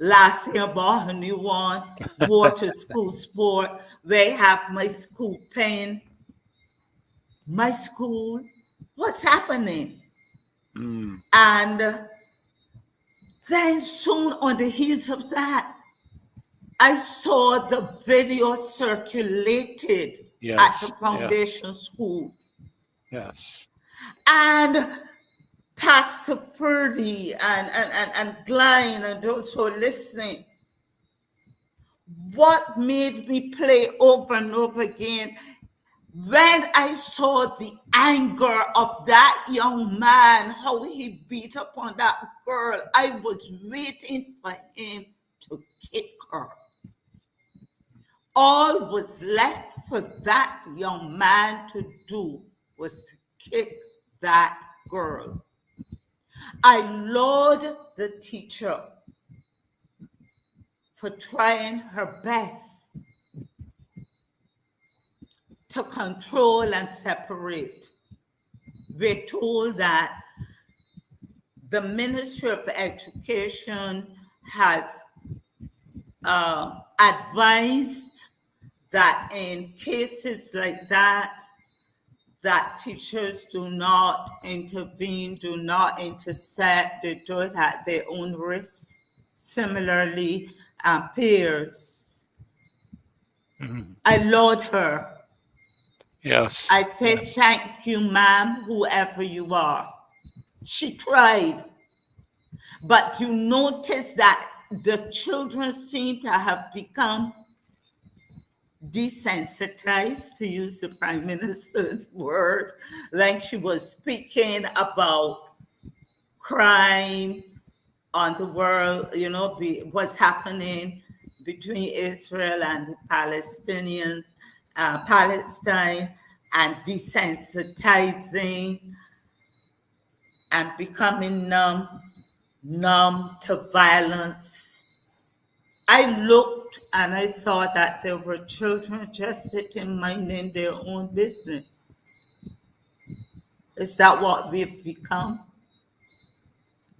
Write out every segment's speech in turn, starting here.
Last year, I bought a new one, wore to school sport, where I have my school pen. My school, what's happening? Mm. And then soon on the heels of that, I saw the video circulated at the Yes, yes, foundation school. yes. And Pastor Ferdy and Glyne and those who are listening, what made me play over and over again when I saw the anger of that young man, how he beat upon that girl, I was waiting for him to kick her. All was left for that young man to do was to kick that girl. I laud the teacher for trying her best to control and separate. We're told that the Ministry of Education has advised that in cases like that, that teachers do not intervene, do not intercept, they do it at their own risk. Similarly, peers. Mhm. I laud her. Yes, I say yes. thank you, ma'am, whoever you are. She tried. But you notice that the children seem to have become desensitized, to use the Prime Minister's word, like she was speaking about crime on the world, what's happening between Israel and the Palestinians, Palestine, and desensitizing and becoming numb to violence. I looked and I saw that there were children just sitting minding their own business. Is that what we've become?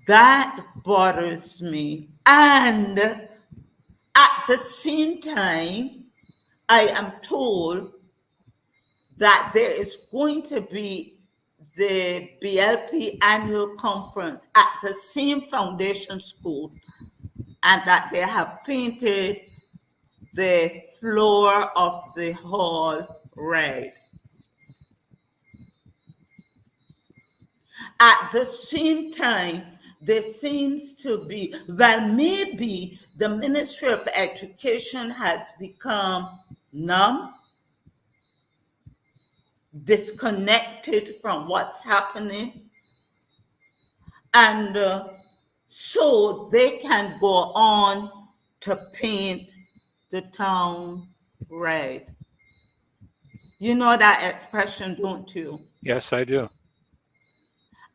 That bothers me. And at the same time, I am told that there is going to be the BLP annual conference at the same foundation school, and that they have painted the floor of the hall red. At the same time, there seems to be, well, maybe the Ministry of Education has become numb, disconnected from what's happening, and so they can go on to paint the town red. You know that expression, don't you? Yes, I do.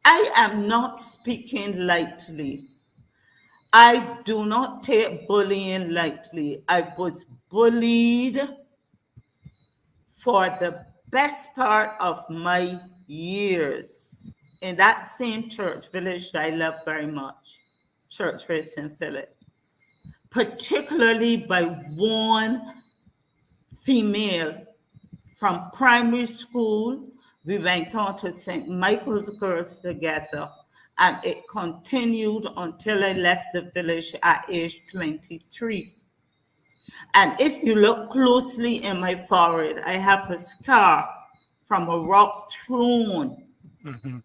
I am not speaking lightly. I do not take bullying lightly. I was bullied for the best part of my years in that same church village that I love very much, Church Faith St. Philip, particularly by one female from primary school. We went on to St. Michael's Girls together, and it continued until I left the village at age 23. And if you look closely in my forehead, I have a scar from a rock thrown Hmm. Hmm.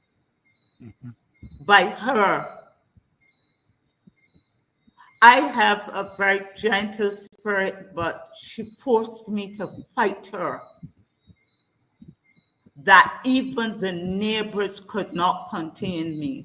by her. I have a very gentle spirit, but she forced me to fight her, that even the neighbors could not contain me.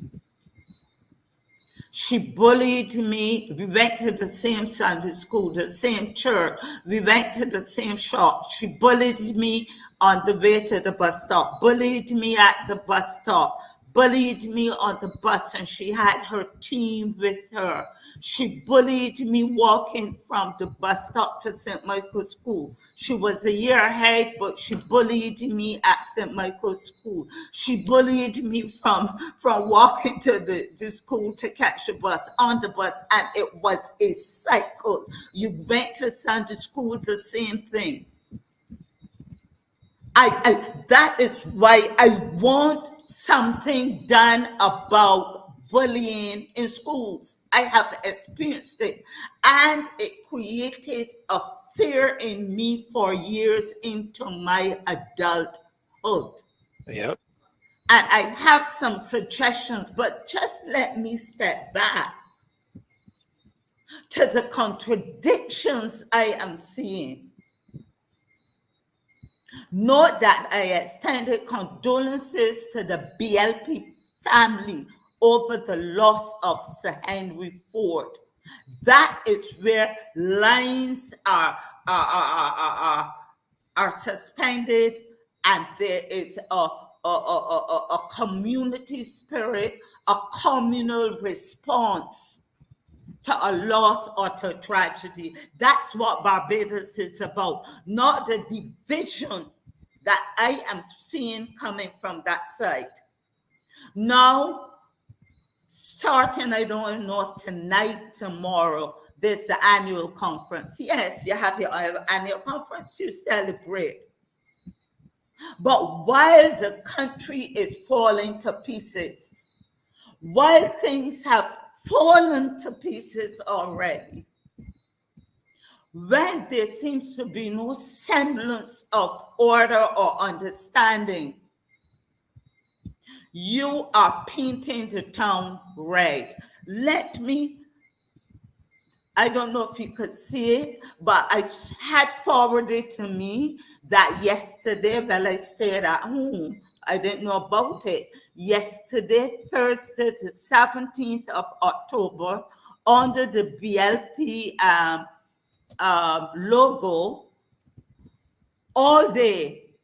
She bullied me. We went to the same Sunday school, the same church. We went to the same shop. She bullied me on the way to the bus stop, bullied me at the bus stop, bullied me on the bus, and she had her team with her. She bullied me walking from the bus stop to St. Michael's School. She was a year ahead, but she bullied me at St. Michael's School. She bullied me from walking to the school to catch the bus, on the bus, and it was a cycle. You went to Sunday school, the same thing. That is why I want something done about bullying in schools. I have experienced it, and it created a fear in me for years into my adulthood. Yep. And I have some suggestions, but just let me step back to the contradictions I am seeing. Note that I extended condolences to the BLP family over the loss of Sir Henry Ford. That is where lines are suspended, and there is a community spirit, a communal response to a loss or to a tragedy. That's what Barbados is about, not the division that I am seeing coming from that side. Now, starting, I don't know if tonight, tomorrow, there's the annual conference. Yes, you have your annual conference, you celebrate. But while the country is falling to pieces, while things have fallen to pieces already, when there seems to be no semblance of order or understanding, you are painting the town red. I don't know if you could see it, but I had forwarded to me that yesterday, while I stayed at home, I didn't know about it. Yesterday, Thursday, the 17th of October, under the BLP logo, all day,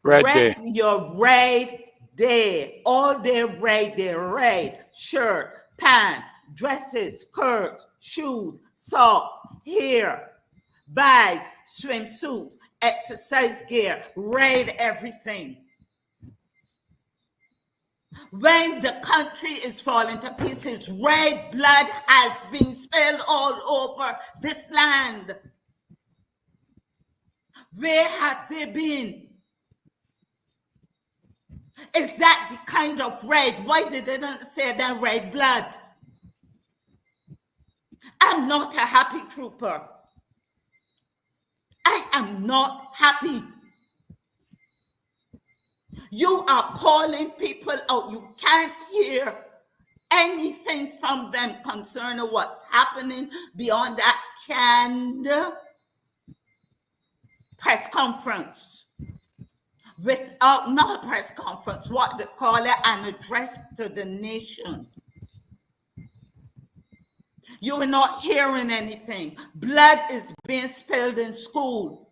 Red day. your red day, all day red day, red shirt, pants, dresses, skirts, shoes, socks, hair, bags, swimsuits, exercise gear, red everything. When the country is falling to pieces, red blood has been spilled all over this land. Where have they been? Is that the kind of red? Why did they not say that red blood? I'm not a happy trooper. I am not happy. You are calling people out. You can't hear anything from them concerning what's happening beyond that canned press conference. Without, not a press conference, what they call it, an address to the nation. You are not hearing anything. Blood is being spilled in school.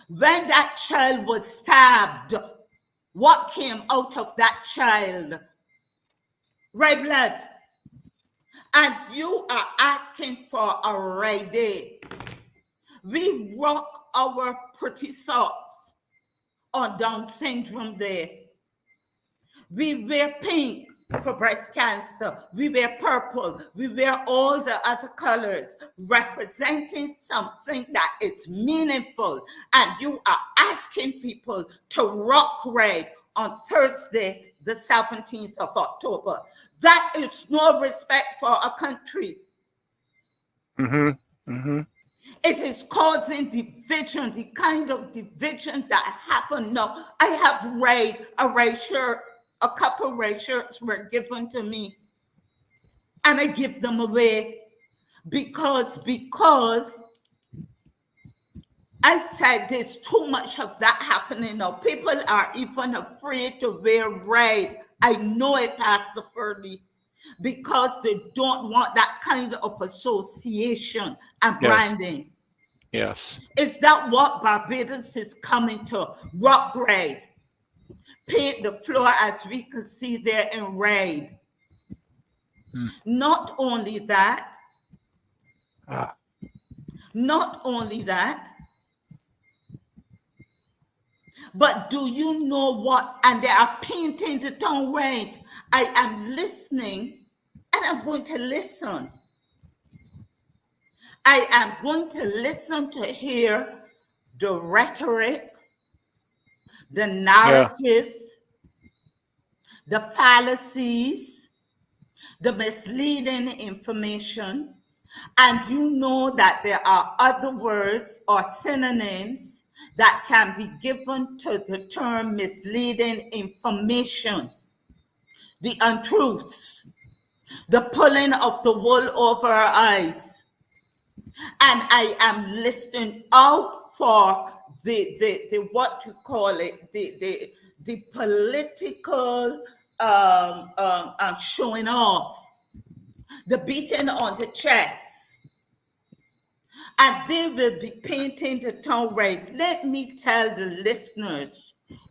When that child was stabbed, what came out of that child? Red blood. And you are asking for a red day. We rock our pretty socks on Down syndrome day. We wear pink for breast cancer. We wear purple. We wear all the other colors representing something that is meaningful. And you are asking people to rock red on Thursday, the 17th of October. That is no respect for a country. Mm-hmm. Mm-hmm. It is causing division, the kind of division that happened now. I have a red shirt. A couple red shirts were given to me, and I give them away because I said there's too much of that happening now. People are even afraid to wear red. I know it, Pastor Furley, because they don't want that kind of association and branding. Yes. Is that what Barbados is coming to? Rock red. Paint the floor as we can see there in red. Not only that, Ah, not only that, but do you know what? And they are painting the town red. I am listening and I'm going to listen. I am going to listen to hear the rhetoric, the yeah, narrative, the fallacies, the misleading information. And you know that there are other words or synonyms that can be given to the term misleading information, the untruths, the pulling of the wool over our eyes. And I am listening out for the what you call it, the political showing off, the beating on the chest. And they will be painting the town red. Let me tell the listeners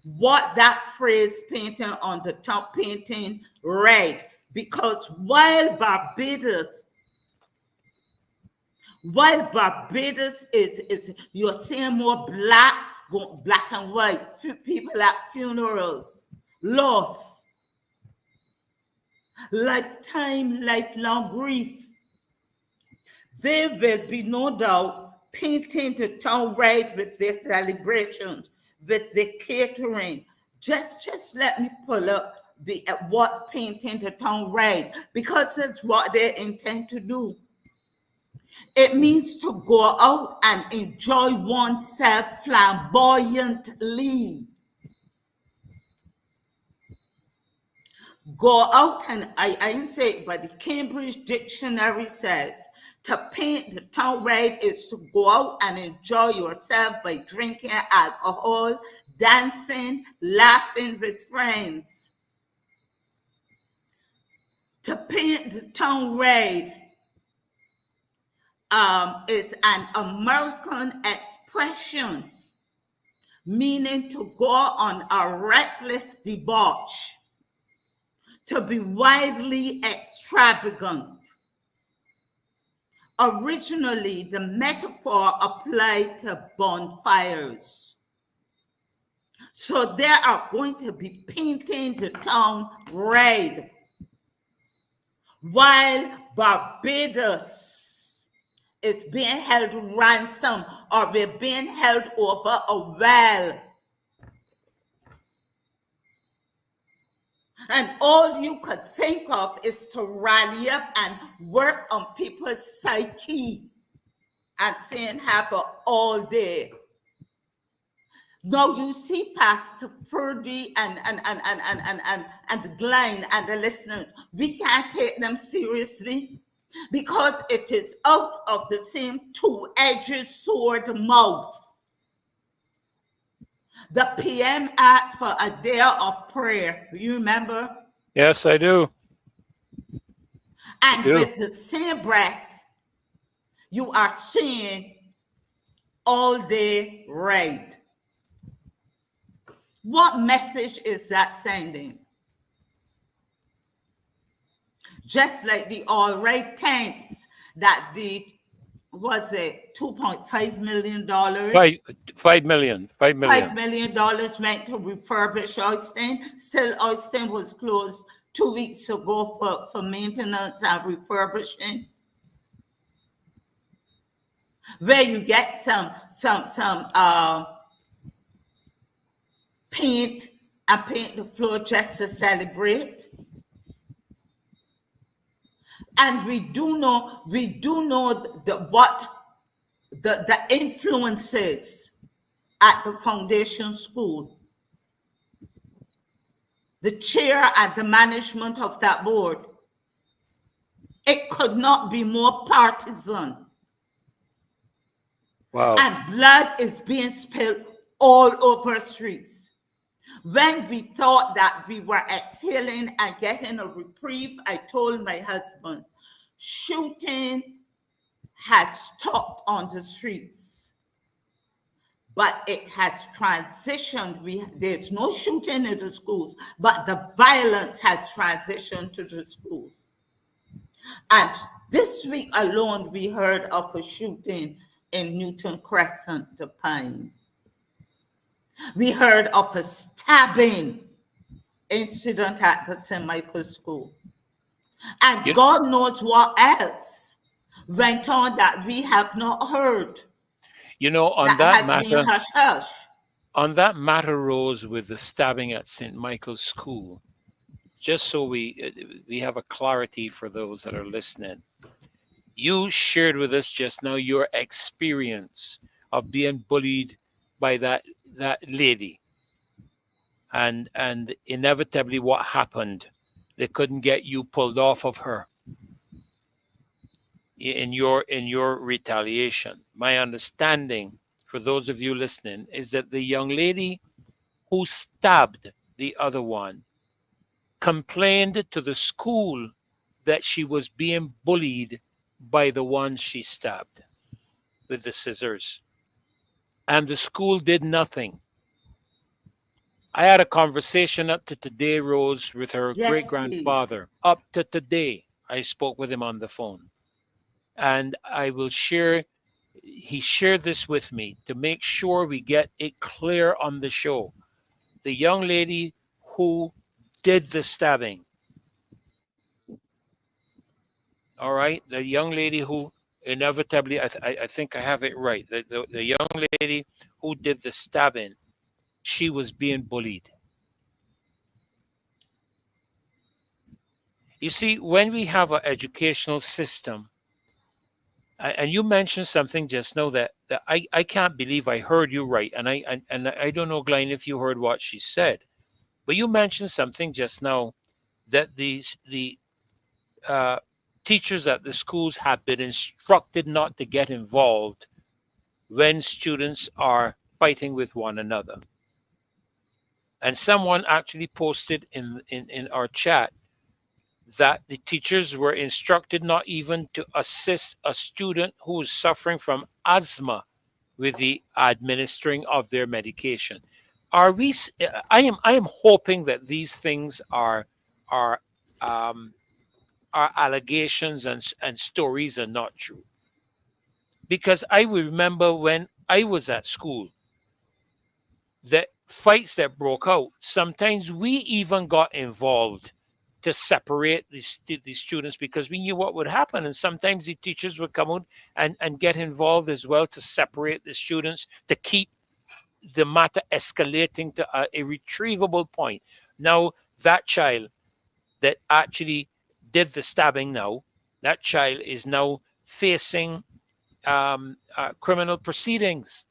what that phrase painting on the town, painting red, because while Barbados is you're seeing more blacks, black and white, people at funerals, loss, lifelong grief. There will be no doubt painting the town red with their celebrations, with the catering. Just let me pull up the what painting the town red, because it's what they intend to do. It means to go out and enjoy oneself flamboyantly. Go out and I didn't say it, but the Cambridge Dictionary says to paint the town red is to go out and enjoy yourself by drinking alcohol, dancing, laughing with friends. To paint the town red is an American expression meaning to go on a reckless debauch, to be wildly extravagant. Originally, the metaphor applied to bonfires. So they are going to be painting the town red, while Barbados is being held ransom, or we're being held over a well. And all you could think of is to rally up and work on people's psyche and saying have an all day. Now you see Pastor Ferdy and Glyne and the listeners, we can't take them seriously because it is out of the same two-edged sword mouth. The PM asked for a day of prayer. You remember? yes, I do. And with the same breath, you are saying all day red. What message is that sending? Just like the all right tents that did, was it $2.5 million? $5 million. $5 million went to refurbish Austin. Still, Austin was closed 2 weeks ago for maintenance and refurbishing. Where you get some paint and paint the floor just to celebrate. And we do know what the influences at the foundation school. The chair and the management of that board. It could not be more partisan. Wow. And blood is being spilled all over streets. When we thought that we were exhaling and getting a reprieve, I told my husband, shooting has stopped on the streets. but it has transitioned. There's no shooting in the schools, but the violence has transitioned to the schools. And this week alone, we heard of a shooting in Newton Crescent, the Pine. We heard of a stabbing incident at the St. Michael's School. And You, God knows what else went on that we have not heard, you know, that has been hush hush. on that matter, Rose, with the stabbing at St. Michael's School, just so we have a clarity for those that are listening. You shared with us just now your experience of being bullied by that lady, and inevitably what happened. They couldn't get you pulled off of her in your retaliation. My understanding, for those of you listening, is that the young lady who stabbed the other one complained to the school that she was being bullied by the one she stabbed with the scissors, and the school did nothing. I had a conversation up to today, Rose, with her great Yes, please. grandfather. Up to today, I spoke with him on the phone. And I will share, he shared this with me to make sure we get it clear on the show. The young lady who did the stabbing, all right? The young lady who inevitably, I think I have it right. The young lady who did the stabbing, she was being bullied. You see, when we have an educational system, and you mentioned something just now that I can't believe I heard you right, and I don't know, Glyne, if you heard what she said, but you mentioned something just now that the uh, teachers at the schools have been instructed not to get involved when students are fighting with one another. And someone actually posted in our chat that the teachers were instructed not even to assist a student who is suffering from asthma with the administering of their medication. Are we? I am hoping that these things are um, are allegations and stories are not true. Because I will remember when I was at school, the fights that broke out. Sometimes we even got involved to separate the students because we knew what would happen. And sometimes the teachers would come out and get involved as well to separate the students to keep the matter escalating to a irretrievable point. Now, that child that actually did the stabbing now, that child is now facing criminal proceedings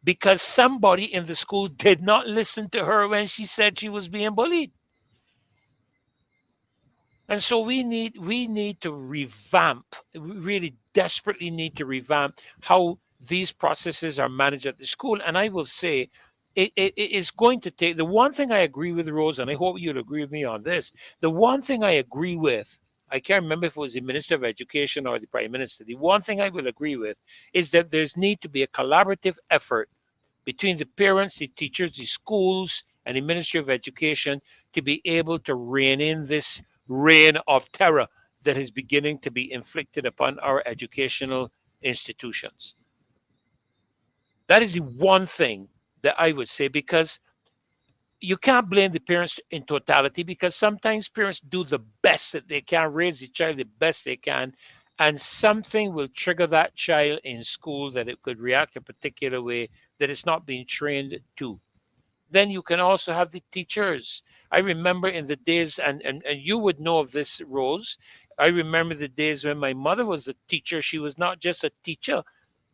because somebody in the school did not listen to her when she said she was being bullied. And so we need to revamp, we really desperately need to revamp how these processes are managed at the school. And I will say it is going to take, the one thing I agree with, Rose, and I hope you'll agree with me on this, the one thing I agree with, I can't remember if it was the Minister of Education or the Prime Minister, the one thing I will agree with is that there's need to be a collaborative effort between the parents, the teachers, the schools, and the Ministry of Education to be able to rein in this reign of terror that is beginning to be inflicted upon our educational institutions. That is the one thing that I would say, because you can't blame the parents in totality, because sometimes parents do the best that they can, raise the child the best they can, and something will trigger that child in school that it could react a particular way that it's not being trained to. Then you can also have the teachers. I remember in the days, and you would know of this, Rose. I remember the days when my mother was a teacher. She was not just a teacher,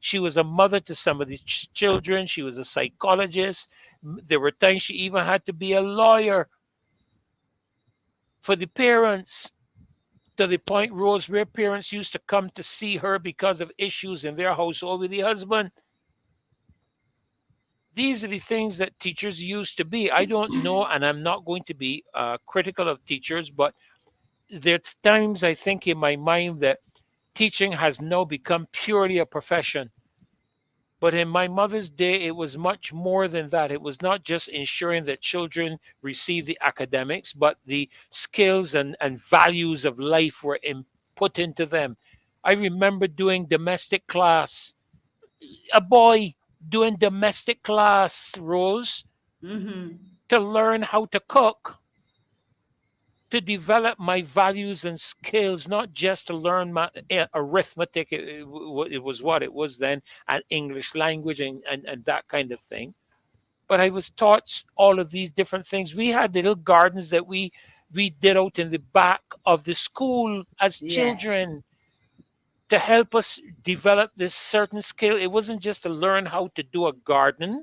she was a mother to some of these children. She was a psychologist. There were times she even had to be a lawyer for the parents, to the point, Rose, where parents used to come to see her because of issues in their household with the husband. These are the things that teachers used to be. I don't know, and I'm not going to be critical of teachers, but there's times I think in my mind that teaching has now become purely a profession. But in my mother's day, it was much more than that. It was not just ensuring that children receive the academics, but the skills and values of life were put into them. I remember doing domestic class, a boy doing domestic class, Rose, Mm-hmm. to learn how to cook, to develop my values and skills, not just to learn my arithmetic. It was what it was then, and English language and that kind of thing. But I was taught all of these different things. We had little gardens that we did out in the back of the school as Yeah. children to help us develop this certain skill. It wasn't just to learn how to do a garden,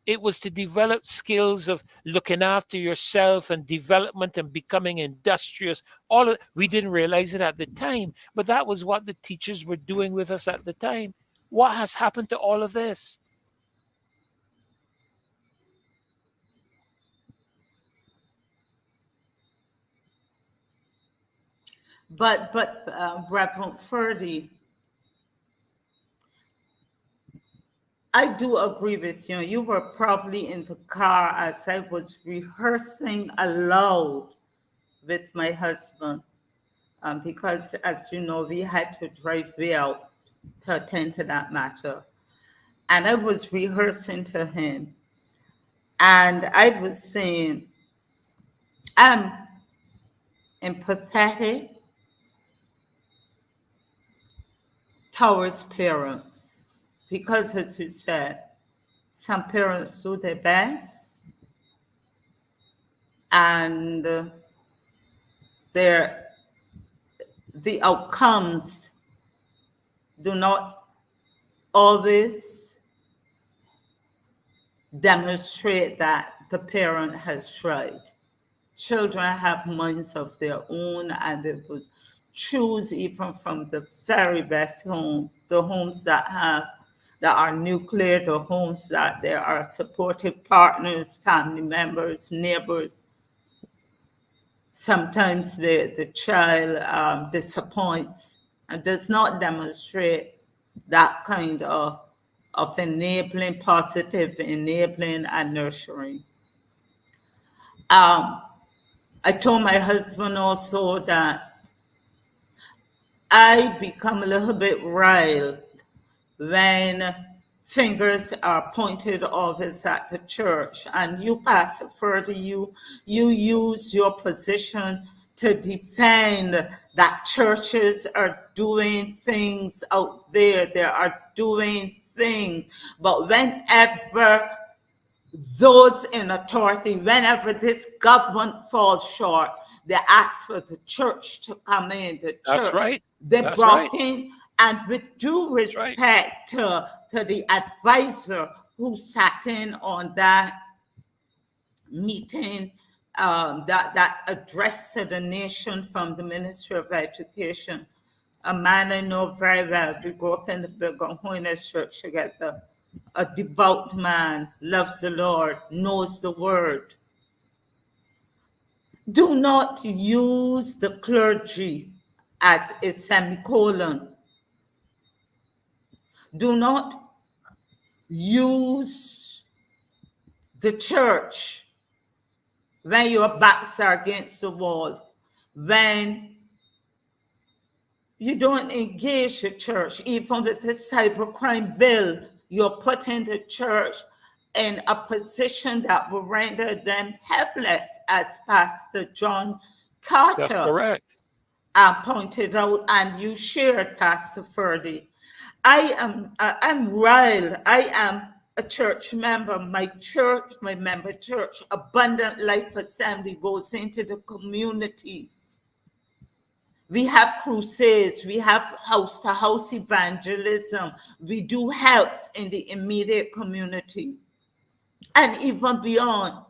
it was to develop skills of looking after yourself and development and becoming industrious. All of, we didn't realize it at the time, but that was what the teachers were doing with us at the time. What has happened to all of this? But Reverend Ferdy, I do agree with you. You were probably in the car as I was rehearsing aloud with my husband, because, as you know, we had to drive way out to attend to that matter. And I was rehearsing to him, and I was saying, I'm empathetic towards parents because, as you said, some parents do their best and their the outcomes do not always demonstrate that the parent has tried. Children have minds of their own and they would choose even from the very best home, the homes that are nuclear, the homes that there are supportive partners, family members, neighbors. Sometimes the child disappoints and does not demonstrate that kind of enabling, positive enabling and nurturing. Um, I told my husband also that I become a little bit riled when fingers are pointed always at the church. And you, Pastor Further, you use your position to defend that churches are doing things out there. They are doing things. But whenever those in authority, whenever this government falls short, they ask for the church to come in. The That's church, right. they That's right. brought in, and with due That's right. respect to the advisor who sat in on that meeting, that address to the nation from the Ministry of Education, a man I know very well. We grew up in the Holiness Church together. A devout man, loves the Lord, knows the word. Do not use the clergy as a semicolon. Do not use the church when your backs are against the wall, when you don't engage the church, even with the cybercrime bill, you're putting the church in a position that will render them helpless, as Pastor John That's Carter correct. pointed out, and you shared, Pastor Ferdy. I'm riled. I am a church member. My church, my member church, Abundant Life Assembly, goes into the community. We have crusades, we have house to house evangelism, we do helps in the immediate community and even beyond.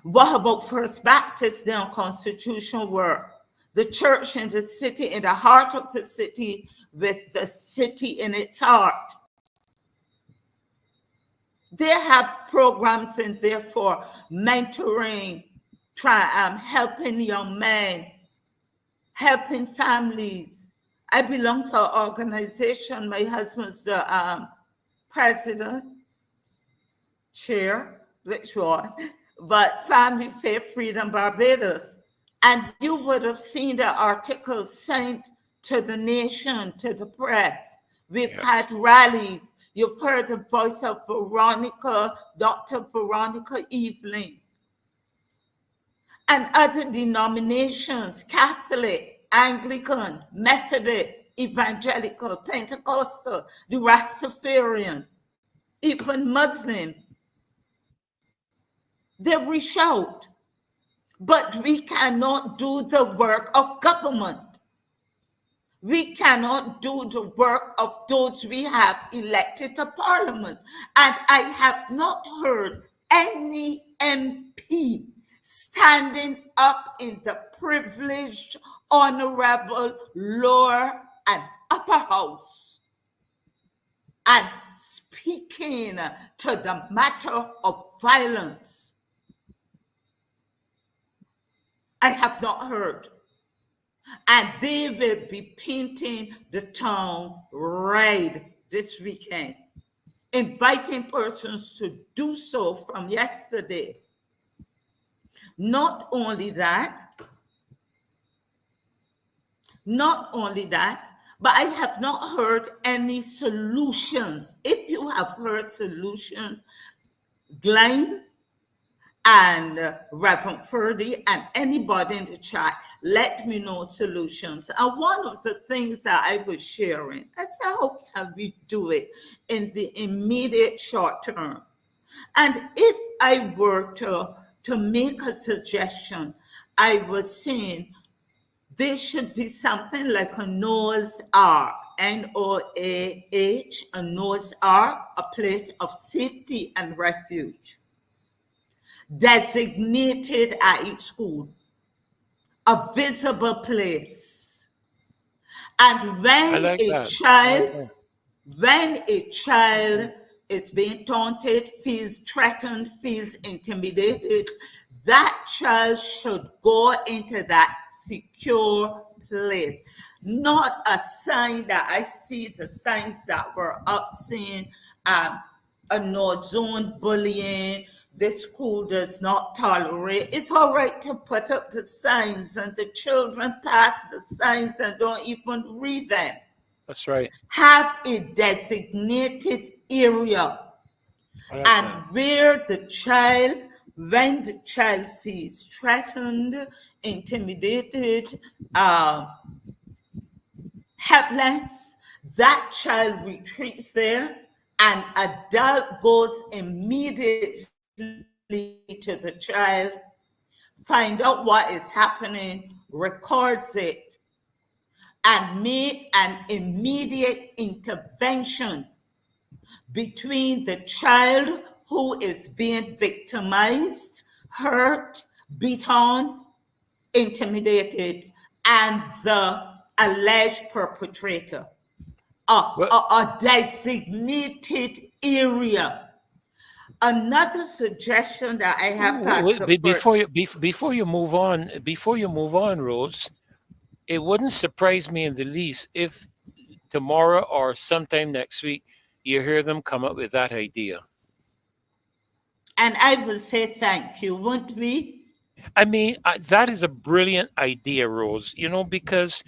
What about First Baptist down constitutional work? The church in the city, in the heart of the city, with the city in its heart. They have programs in there for mentoring, helping young men, helping families. I belong to an organization. My husband's the president, chair, which one, but Family Faith Freedom Barbados. And you would have seen the articles sent to the nation, to the press. We've had Yes. rallies. You've heard the voice of Veronica, Dr. Veronica Evelyn, and other denominations, Catholic, Anglican, Methodist, Evangelical, Pentecostal, the Rastafarian, even Muslims. They reach out, but we cannot do the work of government. We cannot do the work of those we have elected to parliament. And I have not heard any MP standing up in the privileged, honorable lower and upper house and speaking to the matter of violence. I have not heard. And they will be painting the town red this weekend, inviting persons to do so from yesterday. Not only that, but I have not heard any solutions. If you have heard solutions, Glyne and Reverend Ferdy and anybody in the chat, let me know solutions. And one of the things that I was sharing, I said, how can we do it in the immediate short term? And if I were to make a suggestion, I was saying there should be something like a Noah's Ark, Noah, a Noah's Ark, a place of safety and refuge, designated at each school, a visible place. And I like that. I like that. when a child is being taunted, feels threatened, feels intimidated, that child should go into that secure place. Not a sign that I see the signs that were up saying a no zone bullying, this school does not tolerate. It's all right to put up the signs, and the children pass the signs and don't even read them. That's right. Have a designated area, I like and that. where the child, when the child feels threatened, intimidated, helpless, that child retreats there. An adult goes immediately to the child, find out what is happening, records it, and make an immediate intervention between the child who is being victimized, hurt, beat on, intimidated, and the alleged perpetrator. Well, A designated area. Another suggestion that I have, Pastor Bert. before you move on, Rose, it wouldn't surprise me in the least if tomorrow or sometime next week you hear them come up with that idea. And I will say thank you, won't we? I mean, that is a brilliant idea, Rose, because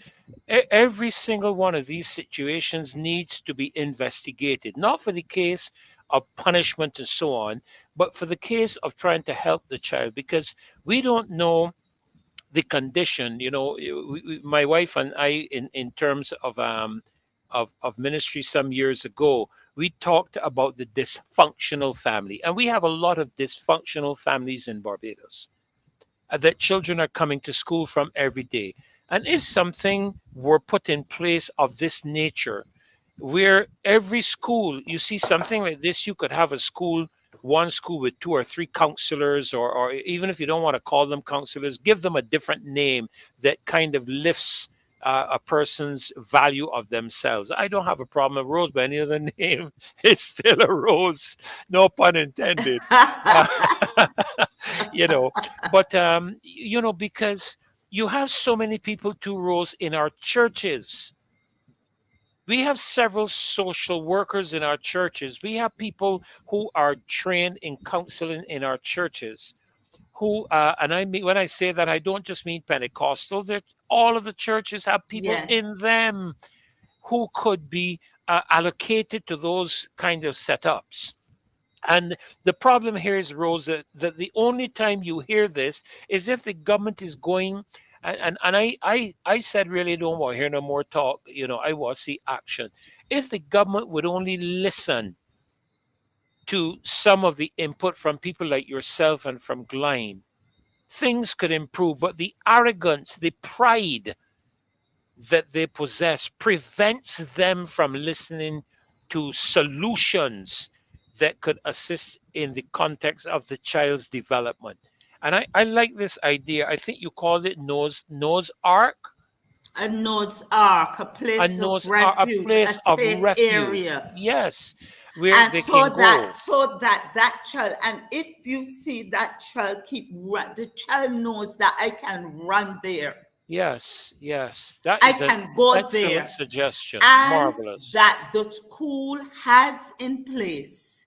every single one of these situations needs to be investigated, not for the case of punishment and so on, but for the case of trying to help the child, because we don't know the condition. My wife and I, in terms of ministry some years ago, we talked about the dysfunctional family, and we have a lot of dysfunctional families in Barbados that children are coming to school from every day. And if something were put in place of this nature, where every school, you see something like this, you could have one school with two or three counselors, or even if you don't want to call them counselors, give them a different name that kind of lifts a person's value of themselves. I don't have a problem with Rose, but any other name is still a Rose, no pun intended. Uh, you know, but because you have so many people, to Rose, in our churches We have several social workers in our churches. We have people who are trained in counseling in our churches. Who and I mean, when I say that, I don't just mean Pentecostal. That all of the churches have people Yes. in them who could be allocated to those kind of setups. And the problem here is, Rosa, that the only time you hear this is if the government is going, and I said, really don't want to hear no more talk. I want to see action. If the government would only listen to some of the input from people like yourself and from Glyne, things could improve. But the arrogance, the pride that they possess prevents them from listening to solutions that could assist in the context of the child's development. And I like this idea. I think you called it Noah's Ark. A Noah's Ark, a A place of Noah's Ark, a refuge, a place of safe refuge. area. Yes, where And they can go. that child, and if you see that child keep run, the child knows that I can run there, Yes, yes. That I is an can go excellent there, suggestion. and Marvelous. that the school has in place